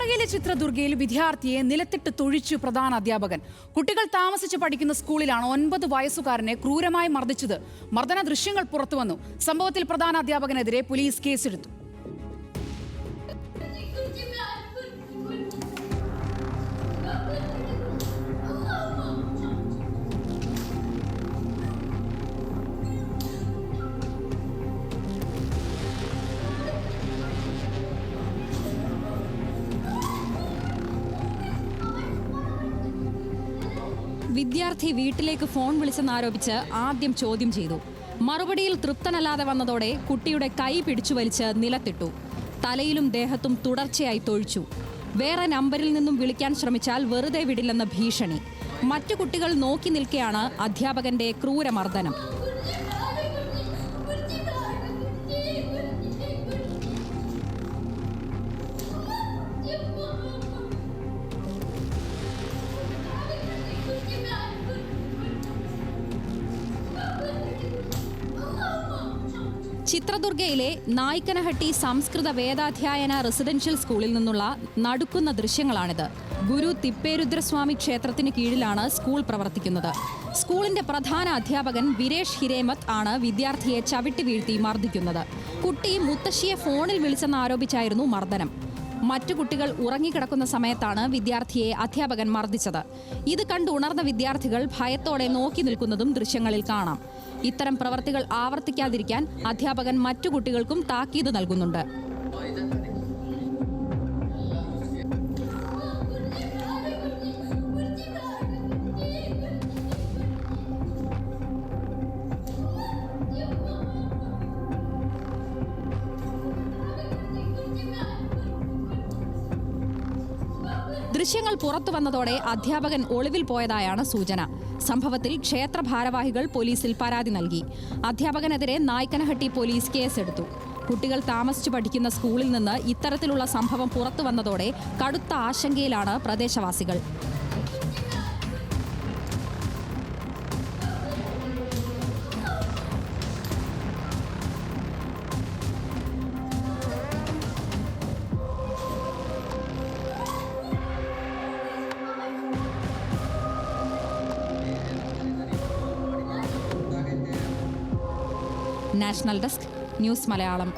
കർണാടകയിലെ ചിത്രദുർഗയിൽ വിദ്യാർത്ഥിയെ നിലത്തിട്ട് തൊഴിച്ചു പ്രധാന അധ്യാപകൻ. കുട്ടികൾ താമസിച്ച് പഠിക്കുന്ന സ്കൂളിലാണ് 9 വയസ്സുകാരനെ ക്രൂരമായി മർദ്ദിച്ചത്. മർദ്ദന ദൃശ്യങ്ങൾ പുറത്തുവന്നു. സംഭവത്തിൽ പ്രധാന അധ്യാപകനെതിരെ പോലീസ് കേസെടുത്തു. വിദ്യാർത്ഥി വീട്ടിലേക്ക് ഫോൺ വിളിച്ചെന്നാരോപിച്ച് ആദ്യം ചോദ്യം ചെയ്തു. മറുപടിയിൽ തൃപ്തനല്ലാതെ വന്നതോടെ കുട്ടിയുടെ കൈ പിടിച്ചു വലിച്ച് നിലത്തിട്ടു. തലയിലും ദേഹത്തും തുടർച്ചയായി തൊഴിച്ചു. വേറെ നമ്പറിൽ നിന്നും വിളിക്കാൻ ശ്രമിച്ചാൽ വെറുതെ വിടില്ലെന്ന ഭീഷണി. മറ്റു കുട്ടികൾ നോക്കി നിൽക്കെയാണ് അധ്യാപകന്റെ ക്രൂരമർദ്ദനം. ചിത്രദുർഗയിലെ നായ്ക്കനഹട്ടി സംസ്കൃത വേദാധ്യായന റെസിഡൻഷ്യൽ സ്കൂളിൽ നിന്നുള്ള നടുക്കുന്ന ദൃശ്യങ്ങളാണിത്. ഗുരു തിപ്പേരുദ്രസ്വാമി ക്ഷേത്രത്തിന് കീഴിലാണ് സ്കൂൾ പ്രവർത്തിക്കുന്നത്. സ്കൂളിന്റെ പ്രധാന അധ്യാപകൻ വിരേഷ് ഹിരേമത്ത് ആണ് വിദ്യാർത്ഥിയെ ചവിട്ടി വീഴ്ത്തി മർദ്ദിക്കുന്നത്. കുട്ടി മുത്തശ്ശിയെ ഫോണിൽ വിളിച്ചെന്നാരോപിച്ചായിരുന്നു മർദ്ദനം. മറ്റു കുട്ടികൾ ഉറങ്ങിക്കിടക്കുന്ന സമയത്താണ് വിദ്യാർത്ഥിയെ അധ്യാപകൻ മർദ്ദിച്ചത്. ഇത് കണ്ട് ഉണർന്ന വിദ്യാർത്ഥികൾ ഭയത്തോടെ നോക്കി നിൽക്കുന്നതും ദൃശ്യങ്ങളിൽ കാണാം. ഇത്തരം പ്രവർത്തികൾ ആവർത്തിക്കാതിരിക്കാൻ അധ്യാപകൻ മറ്റു കുട്ടികൾക്കും താക്കീത് നൽകുന്നുണ്ട്. ദൃശ്യങ്ങൾ പുറത്തു വന്നതോടെ അധ്യാപകൻ ഒളിവിൽ പോയതായാണ് സൂചന. സംഭവത്തിൽ ക്ഷേത്ര ഭാരവാഹികൾ പോലീസിൽ പരാതി നൽകി. അധ്യാപകനെതിരെ നായ്ക്കനഹട്ടി പോലീസ് കേസെടുത്തു. കുട്ടികൾ താമസിച്ചു പഠിക്കുന്ന സ്കൂളിൽ നിന്ന് ഇത്തരത്തിലുള്ള സംഭവം പുറത്തു വന്നതോടെ കടുത്ത ആശങ്കയിലാണ് പ്രദേശവാസികൾ. National desk, news Malayalam.